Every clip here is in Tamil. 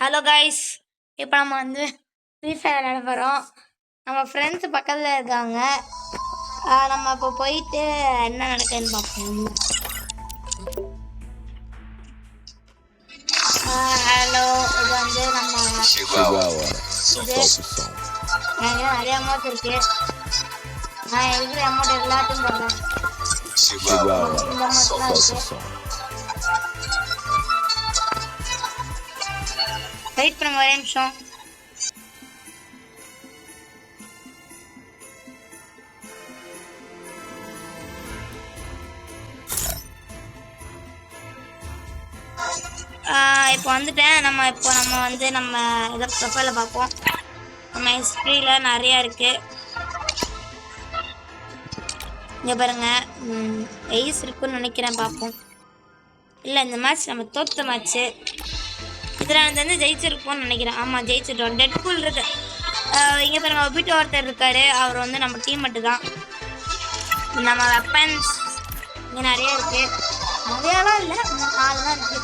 ஹலோ கைஸ், இப்போ நம்ம வந்து ஃப்ரீ ஃபயர் விளையாட போகிறோம். நம்ம ஃப்ரெண்ட்ஸ் பக்கத்தில் இருக்காங்க. நம்ம இப்போ போயிட்டு என்ன நடக்குதுன்னு பார்ப்போம். ஹலோ, இது வந்து நம்ம நிறைய அமௌண்ட் இருக்கு. நான் இருக்கிற அமௌண்ட் எல்லாத்தையும் போடுறேன். வெயிட் பண்ணுங்க ஒரே நிமிஷம். இப்போ வந்துட்டேன். நம்ம வந்து நம்ம இதை ப்ரொஃபைலை பார்ப்போம். நம்ம ஹிஸ்ட்ரியில் நிறையா இருக்குது. இங்கே பாருங்கள், எய்ஸ் இருக்குன்னு நினைக்கிறேன். பார்ப்போம். இல்லை, இந்த மேட்ச் நம்ம தோற்ற மேட்ச்சு. இதில் வந்து ஜெயிச்சிருப்போம்னு நினைக்கிறேன். ஆமாம், ஜெயிச்சிட்டோம். டெட்பூல் இருக்கு. இங்கே பாருங்க, ஒபிட்டு ஒருத்தர் இருக்காரு. அவர் வந்து நம்ம டீம் மட்டும் தான். நம்ம வெப்பன்ஸ் இங்கே நிறைய இருக்கு. நிறையாலாம் இல்லை, 4 தான் இருக்கு.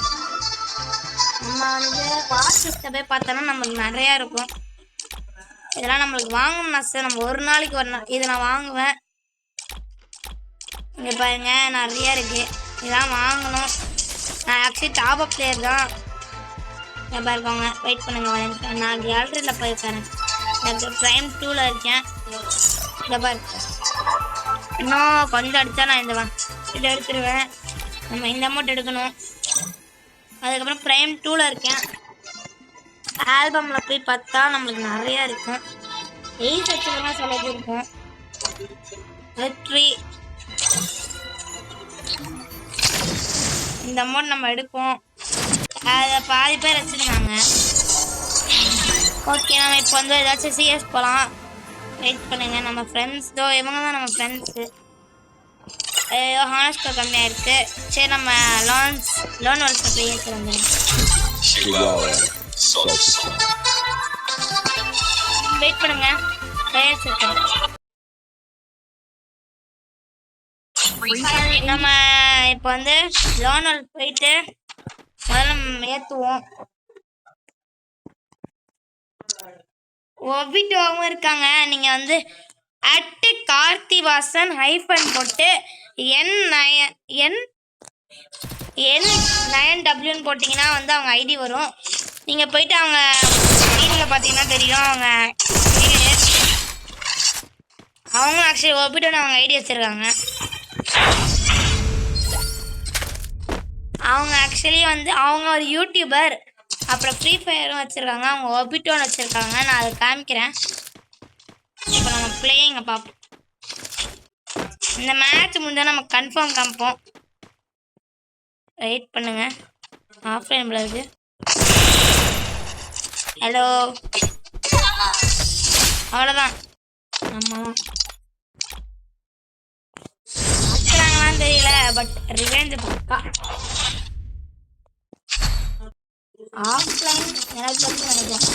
நம்ம வந்து வாட்ஸ்அப்பில் போய் பார்த்தோன்னா நம்மளுக்கு நிறையா இருக்கும். இதெல்லாம் நம்மளுக்கு வாங்கணும்னா சார், நம்ம ஒரு நாளைக்கு வரணும். இதை நான் வாங்குவேன். இங்கே பாருங்க, நிறையா இருக்கு. இதெல்லாம் வாங்கணும். நான் ஆக்சுவலி டாப் அப் பிளேயர் தான். பாருக்கோங்க, வெயிட் பண்ணுங்க. நான் கேலரியில் போயிருக்கேன். எனக்கு ப்ரைம் 2ல் இருக்கேன். இதை பாரு, இன்னும் கொஞ்சம் அடித்தா நான் இதை எடுத்துருவேன். நம்ம இந்த அமௌண்ட் எடுக்கணும். அதுக்கப்புறம் ப்ரைம் 2ல் இருக்கேன். ஆல்பமில் போய் பார்த்தா நம்மளுக்கு நிறையா இருக்கும். 8 லட்சம் செலவு இருக்கும். வெற்றி இந்த அமௌண்ட் நம்ம எடுப்போம். அதை பாதி பேர் வச்சுருந்தாங்க. ஓகே, நம்ம இப்போ வந்து ஏதாச்சும் சிஎஸ் போகலாம். வெயிட் பண்ணுங்க. நம்ம ஃப்ரெண்ட்ஸ் இவங்க தான் நம்ம ஃப்ரெண்ட்ஸு. ஹானஸ்கோ கம்மியாக இருக்குது. சரி, நம்ம லோன் வருஷம் பிளேயர்ஸ் வந்து வெயிட் பண்ணுங்க. பிளேயர்ஸ் இருக்கோம். நம்ம இப்போ வந்து லோன் போயிட்டு முதல்ல ஏற்றுவோம். ஒபிட்டோவும் இருக்காங்க. நீங்கள் வந்து @கார்த்திவாசன் ஹைஃபன் போட்டு N9W போட்டிங்கன்னா வந்து அவங்க ஐடி வரும். நீங்கள் போயிட்டு அவங்க ஐடியில் பார்த்தீங்கன்னா தெரியும். அவங்க ஆக்சுவலி ஒபிட்டோன்னு அவங்க ஐடி வச்சுருக்காங்க. அவங்க ஆக்சுவலி வந்து அவங்க ஒரு யூடியூபர். அப்புறம் ஃப்ரீ ஃபயரும் வச்சுருக்காங்க. அவங்க ஒபிட்டோன்னு வச்சுருக்காங்க. நான் அதை காமிக்கிறேன். இப்போ நம்ம பிளேயிங்கை பார்ப்போம். இந்த மேட்ச் முடிஞ்சால் நம்ம கன்ஃபார்ம் காமிப்போம். வெயிட் பண்ணுங்க. ஆஃப்லைனில் இருக்கு. ஹலோ, அவ்வளோதான். ஆமாம், பார்க்குறாங்களான்னு தெரியல. பட் ரிவெஞ்ச் பக்கா. ஆஃப்லைன் எனக்கு தெரிஞ்சு நினைக்கிறேன்.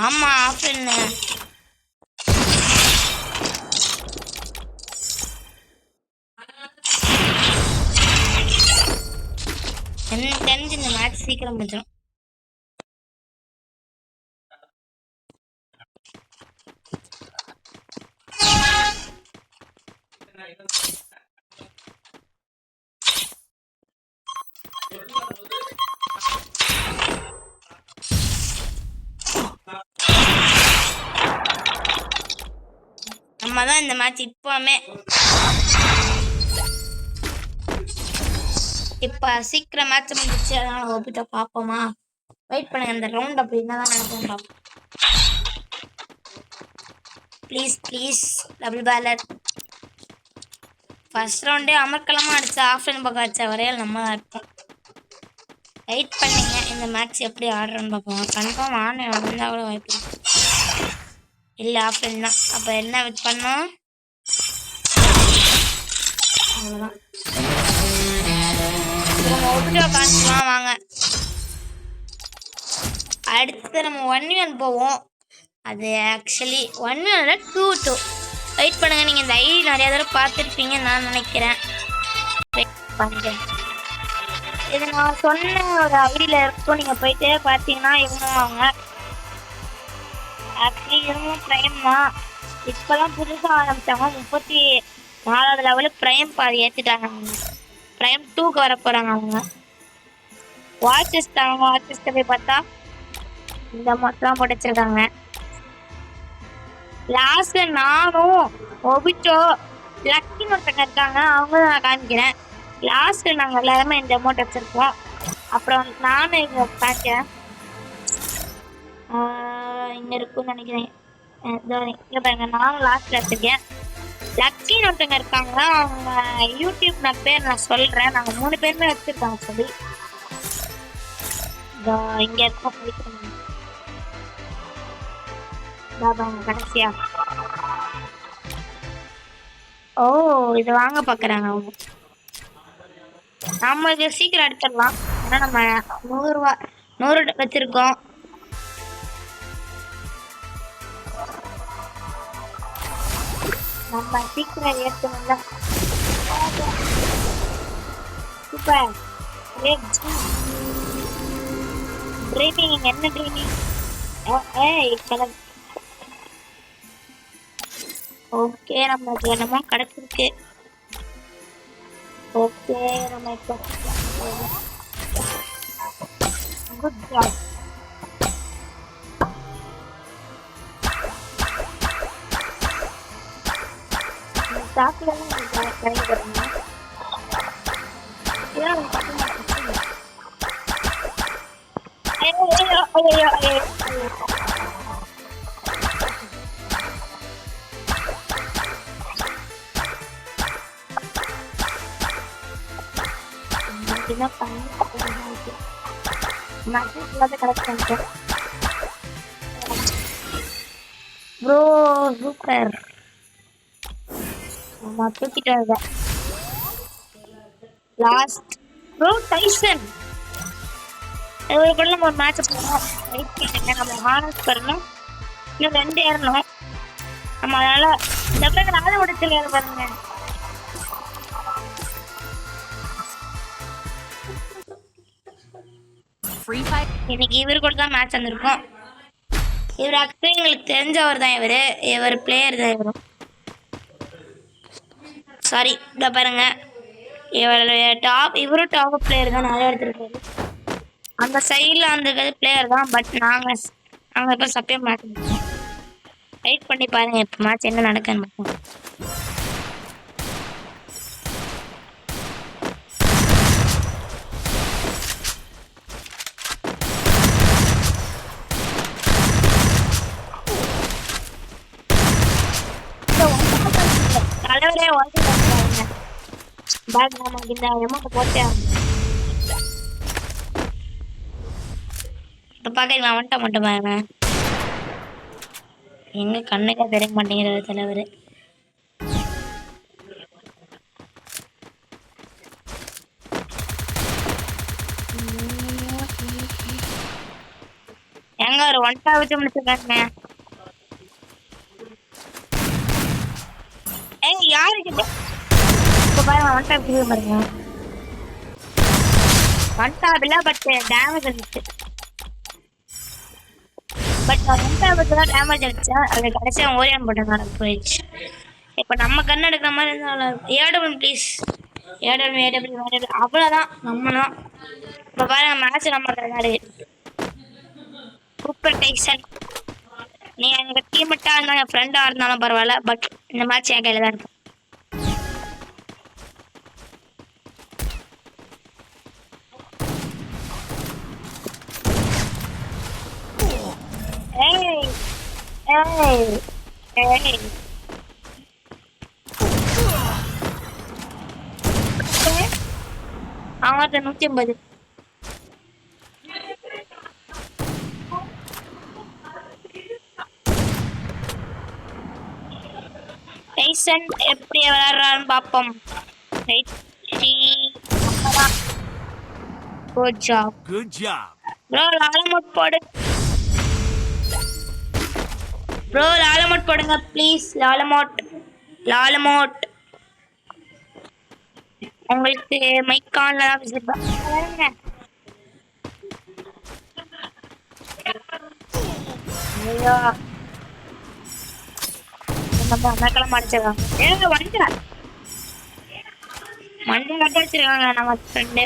ஆமா, ஆஃப்லைன். எனக்கு தெரிஞ்சு இந்த மேட்ச் சீக்கிரம் முடிஞ்சிடும். நம்ம தான் இந்த மேட்ச் இப்போமே இப்போ சீக்கிரம் மேட்ச் முடிச்சு. அதனால ஒப்பிட்ட பார்ப்போமா? வெயிட் பண்ணுங்க. இந்த ரவுண்ட் அப்படி என்ன தான் நடக்கும் பார்ப்போம். Please double baler. ஃபர்ஸ்ட் ரவுண்டே அமர்க்கலமாக அடித்தா ஆஃப்லைன் பக்கம் அடித்த வரையால் நம்ம தான் இருப்போம். வெயிட் பண்ணுங்க. இந்த மேட்ச் எப்படி ஆடுறோன்னு பார்ப்போம். கன்ஃபார்ம் ஆன்லைன் வந்தால் கூட வாய்ப்பு இல்லை. ஆஃப்லைன் தான். அப்போ என்ன பண்ணோம்? அவ்வளோதான். ஒப்பிட்டோ காமிச்சுலாம் வாங்க. அடுத்து நம்ம 1v1 போவோம். அது ஆக்சுவலி 1v1 2-2 வெயிட் பண்ணுங்க. நீங்கள் இந்த ஐடி நிறைய தடவை பார்த்துருப்பீங்கன்னு நான் நினைக்கிறேன். இது நான் சொன்ன ஒரு ஐடியில் இருக்கும். நீங்கள் போயிட்டு பார்த்தீங்கன்னா இவங்க ஆக்சுவலி இதுவும் ப்ரைம் தான். இப்போ தான் புதுசாக ஆரம்பித்தாங்க. 34வது லெவலில் ப்ரைம் பாதி ஏற்றிட்டாங்க. அவங்க ப்ரைம் 2க்கு வர போகிறாங்க. அவங்க வாட்சஸ் தான். வாட்சஸ்ட்டை போய் பார்த்தா இந்த மொத்தம் போட்டு வச்சுருக்காங்க. லாஸ்ட்ல நானும் ஒபிட்டோ லக்கின்னு ஒருத்தங்க இருக்காங்க. அவங்க நான் காமிக்கிறேன். லாஸ்ட்ல நாங்கள் எல்லாருமே இந்த அமௌண்ட் வச்சிருக்கோம். அப்புறம் நானும் இங்கே காமிக்கிறேன். இங்கே இருக்குன்னு நினைக்கிறேன். இங்கே பாருங்க, நானும் லாஸ்ட்ல வச்சிருக்கேன். லக்கின்னு ஒருத்தங்க இருக்காங்க. அவங்க யூடியூப் பேர் நான் சொல்றேன். நாங்கள் 3 பேருமே வச்சிருக்காங்க. சொல்லி இங்கே இருக்கோம். கடைசியா ஓ இது வாங்க பாக்குறாங்க அவங்க. நம்மளுக்கு சீக்கிரம் எடுத்துடலாம். ஆனா நம்ம 100 வச்சிருக்கோம். நம்ம சீக்கிரம் ஏற்றணும்ல. சூப்பர். ட்ரீமிங் என்ன ட்ரீமிங்? ஓகே, நம்மளுக்கு என்னமோ கிடைச்சிருக்கு. ஓகே, நம்ம இப்போ குட் ஜாப். சாப்பிடலாம் கிடைக்கிறேன். Bro super. தூக்கிட்டு லாஸ்ட் ப்ரோ டைசன் கூட நம்ம ஒரு மேட்ச் போனோம். வெயிட் பண்ணுங்க, நம்ம ஹானஸ் பண்ணணும். இன்னும் 2 ஏறணும் நம்ம. அதனால இந்த பேர் நாளை உடைச்சிருக்காரு பாருங்க. இன்னைக்கு இவரு கூட தான் மேட்ச் வந்திருக்கோம். இவர் ஆக்சுவலி எங்களுக்கு தெரிஞ்சவர் தான். இவர் பிளேயர் தான். சாரி, இதை பாருங்க, இவரும் டாப் பிளேயர் தான். நிறைய எடுத்துருக்காரு. அந்த சைடில் அந்த பிளேயர் தான். பட் நாங்கள் இப்போ சப்பே மேட்ச் வெயிட் பண்ணி பாருங்க இப்போ மேட்ச் என்ன நடக்குன்னு மட்டும். தலைவரே வாங்க பேக் நமக்கு இந்த அமௌண்ட் போட்டேன். இப்போ பார்க்க வந்துட்ட மட்டும் பாருங்க. எங்க கண்ணுக்கே தெரிய மாட்டேங்கிறாரு தலைவர். எங்க ஒரு 1 வச்சு முடிச்சிருக்காங்க. ஏய் யாருக்கு இப்போ பாருங்க 1 பாருங்க. 1 இல்ல, பட் டேமேஜ் இருந்துச்சு. பட் 1 தான் டேமேஜ் அடிச்சா. அது கடைசியா ஓரியான் போட்டனால போயிடுச்சு. இப்போ நம்ம கண் எடுக்கிற மாதிரி இருந்தாலும் ஏடபிள் ப்ளீஸ். ஏடபிள் அவ்வளோதான். நம்ம தான் இப்போ பாருங்க மேட்ச் நம்ம விளையாடு. சூப்பர் டைசன். நீ எங்கள் டீமெட்டாக இருந்தாலும் என் ஃப்ரெண்டாக இருந்தாலும் பரவாயில்ல. பட் இந்த மேட்ச் என் கையில் தான் இருக்கும். அவங்க 150. டைசன் எப்படி விளையாடுறான்னு பார்ப்போம். Good job. ப்ரோ லாலமோட் போடு. ப்ரோ லாலமோட் போடுங்க ப்ளீஸ். லாலமோட் லாலமோட். உங்களுக்கு மைக் ஆன்ல தான் விசிட். ஐயோ நம்ம அண்ணாக்கெல்லாம் மடிச்சிருக்காங்க. ஏங்க வண்டா மண்டை கட்ட வச்சிருக்காங்க நம்ம ஃப்ரெண்டு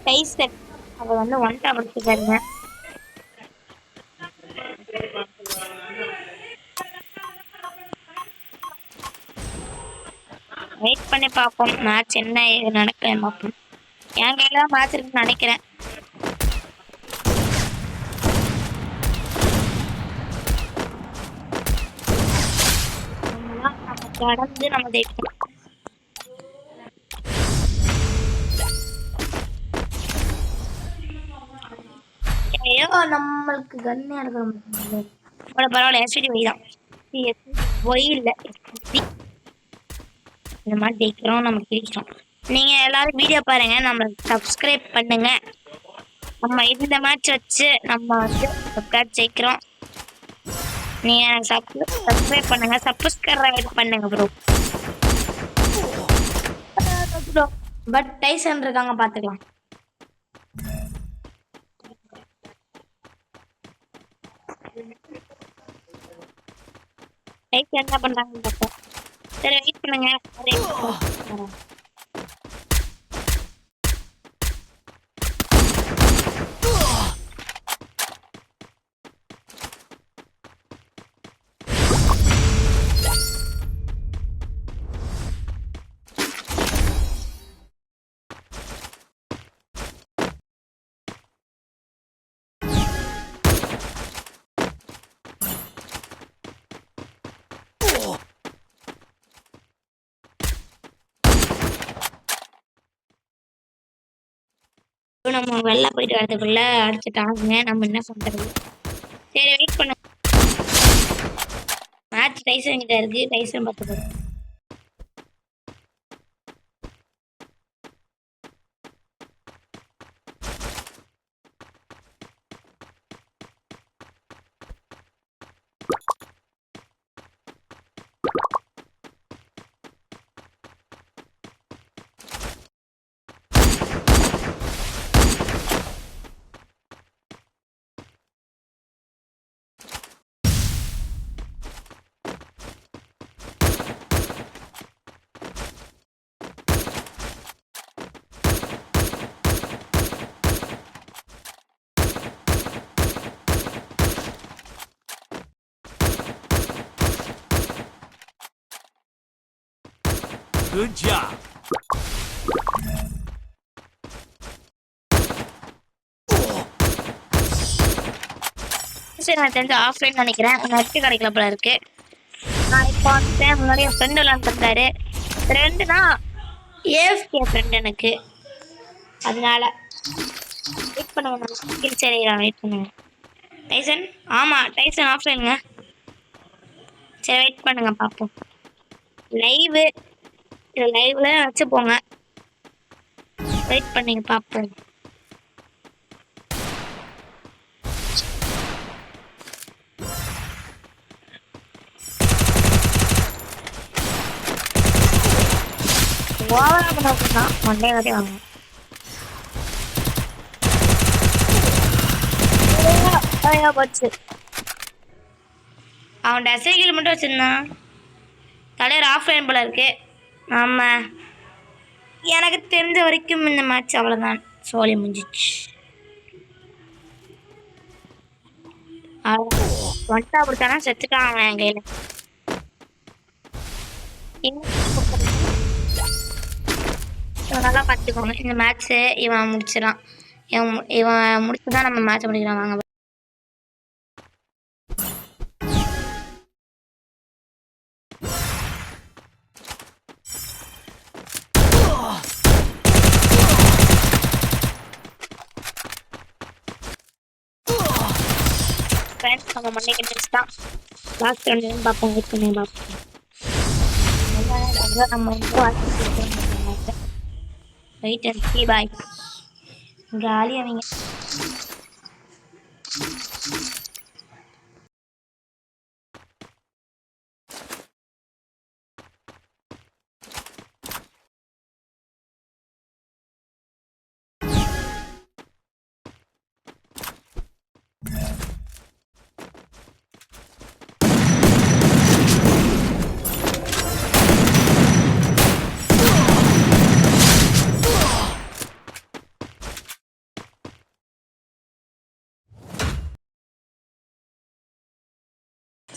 டைசன். அவர் வந்து வண்டா படிச்சிருக்காருங்க. வெயிட் பண்ணி பார்ப்போம் மேட்ச் என்ன ஏது நடக்குன்னு பார்ப்போம். என் கையில தான் மேட்ச் இருக்குன்னு நினைக்கிறேன். நம்ம கடந்து நம்ம ஜெயிக்கணும். ஐயோ நம்மளுக்கு கண்ணே எடுக்க பரவாயில்ல. எஸ்டி ஒய் தான். ஒய் இல்லை இந்த மாதிரி ஜெயிக்கிறோம் நம்ம ஜெயிக்கிறோம். நீங்க எல்லாரும் வீடியோ பாருங்க, நம்ம சப்ஸ்கிரைப் பண்ணுங்க. நம்ம இந்த மேட்ச் வச்சு நம்ம வந்து ஜெயிக்கிறோம். நீங்க சப்ஸ்கிரைப் பண்ணுங்க, சப்ஸ்கிரைப் பண்ணுங்க ப்ரோ. பட் டைசன் இருக்காங்க பாத்துக்கலாம். டைசன் என்ன பண்றாங்கன்னு பார்ப்போம். சரி வெயிட் பண்ணுங்க. நம்ம வெளில போயிட்டு வரதுக்குள்ள அடிச்சுட்டாங்க. நம்ம என்ன பண்றது? சரி வெயிட் பண்ண. மேட்ச் டைசன் கிட்ட இருக்கு. டைசன் பார்த்து போறோம். Good job. சரி நான் தெரிஞ்ச ஆஃப்லைன் நினைக்கிறேன். நெட்டு கிடைக்கல போல இருக்கு. நான் இப்போ வந்துட்டேன். முன்னாடி என் ஃப்ரெண்டு விளாண்டுருந்தாரு. ஃப்ரெண்டுனா ஏஎஃப்கே ஃப்ரெண்ட் எனக்கு. அதனால வெயிட் பண்ணுங்க. நம்ம சரி வெயிட் பண்ணுங்க. டைசன் ஆமாம் டைசன் ஆஃப்லைனுங்க. சரி வெயிட் பண்ணுங்க பார்ப்போம். லைவு இது லைவ்ல வச்சு போங்க. வெயிட் பண்ணீங்க பார்ப்போம். ஓவரா பண்ண அப்படின்னா மண்டே கட்டி வாங்க. போச்சு. அவன் டசைக்கில் மட்டும் வச்சிருந்தான். தலைவர் ஆஃப்லைன் போல இருக்கு. ஆமாம் எனக்கு தெரிஞ்ச வரைக்கும் இந்த மேட்ச் அவ்வளோதான். சோழி முடிஞ்சிச்சு. ஒன்ட்டா கொடுத்தானா செத்துட்டான் அவன் என் கையில். நல்லா பார்த்துக்கோங்க. இந்த மேட்ச்சு இவன் முடிச்சிடான். இவன் முடிச்சு தான் நம்ம மேட்ச் முடிக்கலாம். வாங்க ஃப்ரெண்ட்ஸ் நம்ம மண்டே கண்டிச்சு தான் லாஸ்ட் ரெண்டு பார்ப்போம். வெயிட் பண்ணி பார்ப்போம். நம்ம வெயிட் அண்ட் சி பாய். காலி அவங்க.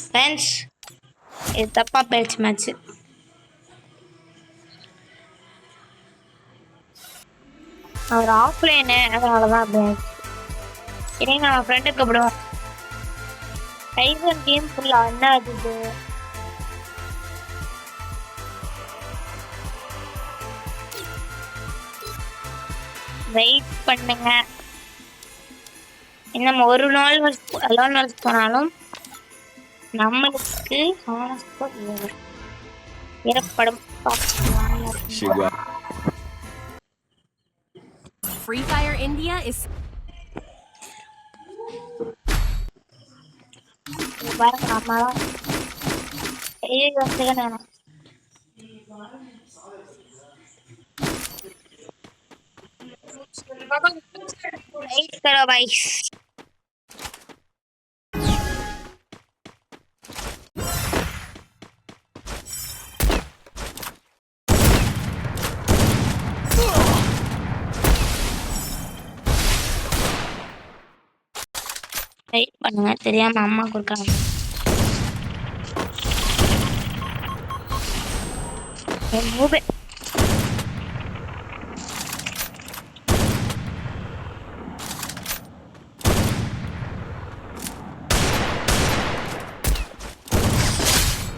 ஃப்ரெண்ட்ஸ் இது தப்பா போயிடுச்சு மேட்ச். அவர் ஆஃப்லைனு அதனாலதான் அப்படி ஆயிடுச்சு. சரிங்க நம்ம ஃப்ரெண்டுக்கு கூப்பிடுவோம். டைசன் கேம் ஃபுல்லா என்ன ஆகுது? வெயிட் பண்ணுங்க. இன்னும் ஒரு நாள் அலோன் வர்ஸ் போனாலும் நம்மளுக்கு ஏற்படும். Free Fire India is பாருங்க அம்மாதான் வேணும். வெயிட் करो भाई. வெயிட் பண்ணுங்க, தெரியாம அம்மா கொடுக்குறாங்க.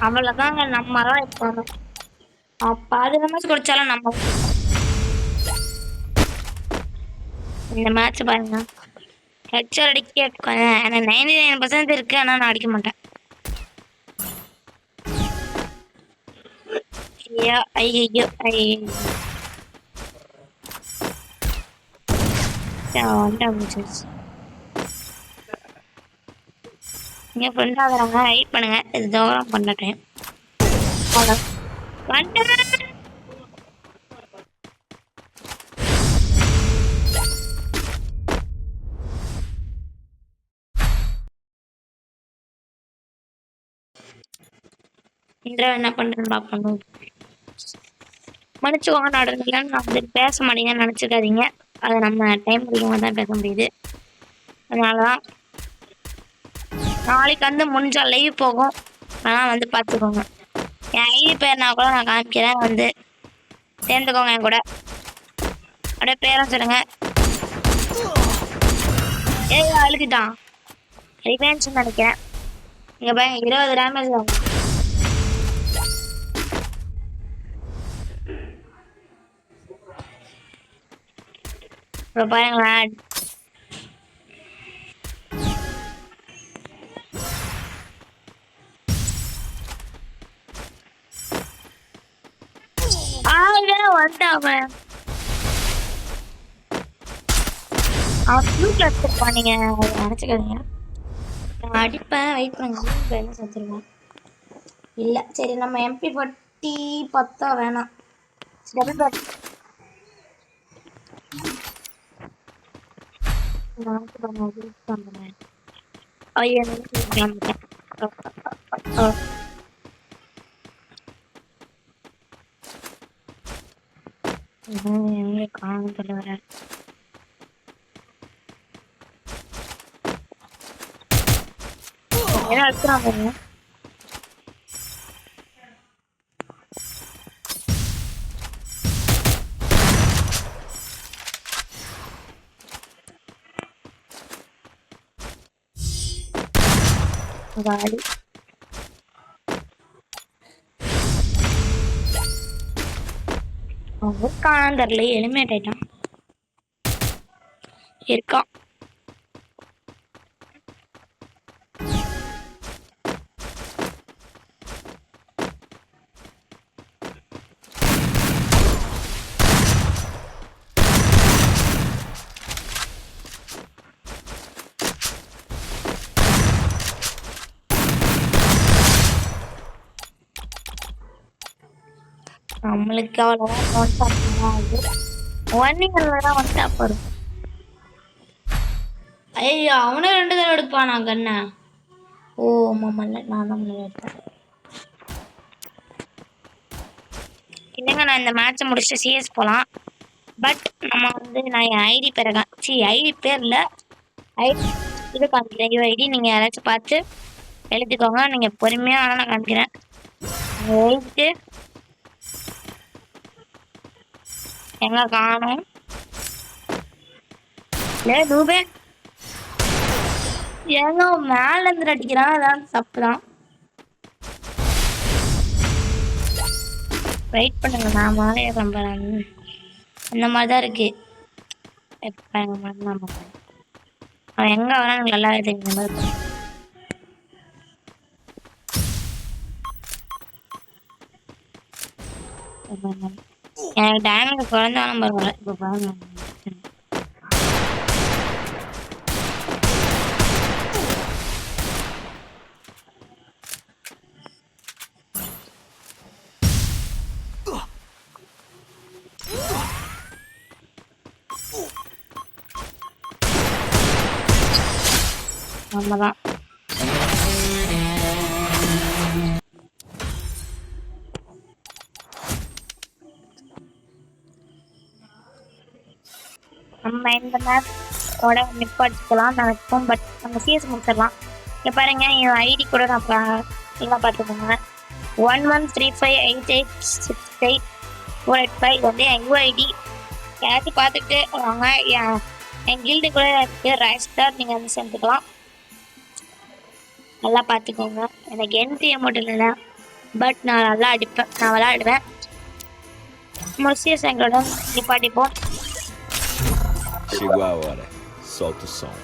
அவ்வளவுதாங்க, நம்ம தான் இருப்பாங்க. 10 மேட்ச் குடிச்சாலும் நம்ம இந்த மேட்ச் பாருங்க. ஹெட்ஷாட் அடிக்க 99% இருக்கு, ஆனா நான் அடிக்க மாட்டேன். ஐயோ ஐயோ ஐயோ நீங்க ஃப்ரெண்ட் ஆகுறாங்க, வெயிட் பண்ணுங்க. இது தூரம் பண்ண டைம் என்ன பண்றேன்னு பார்க்கணும். மன்னிச்சுக்கோங்க நடந்ததுல நான் வந்து பேச மாட்டேங்கன்னு நினச்சிக்காதீங்க. அதை நம்ம டைம் அதிகமாக தான் பேச முடியுது. அதனாலதான் நாளைக்கு வந்து முடிஞ்சா லைவ் போகும். ஆனால் வந்து பார்த்துக்கோங்க. என் ஐடி பேர்னா கூட நான் காமிக்கிறேன், வந்து சேர்ந்துக்கோங்க என் கூட. அப்படியே பேரும் சொல்லுங்க. அழுகிட்டான் ரிவெஞ்ச் நினைக்கிறேன். இங்க பாருங்க 20 டேமேஜ் ஆகும். பாருங்களேன், வந்தான் அவன் ப்ளூல வச்சிருப்பான். நீங்க நினைச்சுக்காதீங்க, நான் அடிப்பேன். வெயிட் பண்ணுங்க, என்ன செத்துருவான். இல்லை சரி, நம்ம MP40 10 வேணாம். டபுள் பேட் எங்க காணத்துல வர என்ன அழுத்துறாங்க. வாடி இருக்கான் தெரியல, எலிமினேட் ஆயிட்டான். இருக்கான் நம்மளுக்கு அவ்வளோதான். ஒன் டாப் வரும். ஐயோ அவனே 2 தடவை எடுப்பானா கண்ணா? ஓ ஆமாம்ல, நான் தான் எடுப்பேன். இல்லைங்க, நான் இந்த மேட்சை முடிச்சுட்டு சிஎஸ் போகலாம். பட் நம்ம வந்து நான் என் ஐடி பேர் ஐடி பேரில் ஐடி இது காமிக்கிறேன். ஐடி நீங்கள் யாராச்சும் பார்த்து எழுதிக்கோங்க. நீங்கள் பொறுமையாக ஆனால் நான் காமிக்கிறேன். எழுதிட்டு எங்க காணும் ரூபே ஏங்க மேல இருந்து அடிக்கிறான். அதான் தப்பு தான். வெயிட் பண்ணுங்க, நான் மாலையை கம்பறேன். இந்த மாதிரி தான் இருக்கு. அவன் எங்க வரான் எனக்கு நல்லா தெரியும். இந்த மாதிரி எனக்கு டைமண்ட் குறைஞ்ச நம்பர் வரல. இப்போ பாருங்க, நம்மதான் நம்ம இந்த மேப்போட நிப்பாட்டிக்கலாம் நினைப்போம். பட் நம்ம சிஎஸ் முடிச்சிடலாம். இங்கே பாருங்க, என் ஐடி கூட நான் எல்லாம் பார்த்துக்கோங்க. 1135886848 இது வந்து என் யூஐடி. யாராச்சும் பார்த்துட்டு வாங்க. என் கில்டு கூட இருக்குது ரைஸ்டார், நீங்கள் வந்து சேர்ந்துக்கலாம். நல்லா பார்த்துக்கோங்க. எனக்கு என்ட்ரி அமௌண்ட் இல்லை, பட் நான் நல்லா அடிப்பேன், நான் விளாடுவேன். சிஎஸ் எங்களோட நிப்பாட்டிப்போம். Chegou a hora. Solta o som.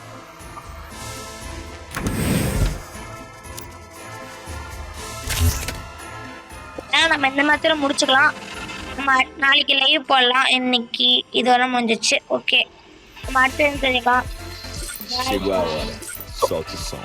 நம்ம இந்த மாதிரி முடிச்சுக்கலாம். நம்ம நாளைக்கு லைவ் போடலாம். இன்னைக்கு இதோட முடிஞ்சிச்சு. ஓகே, நம்ம அடுத்து தெரிஞ்சுக்கலாம். Chegou a hora. Solta o som.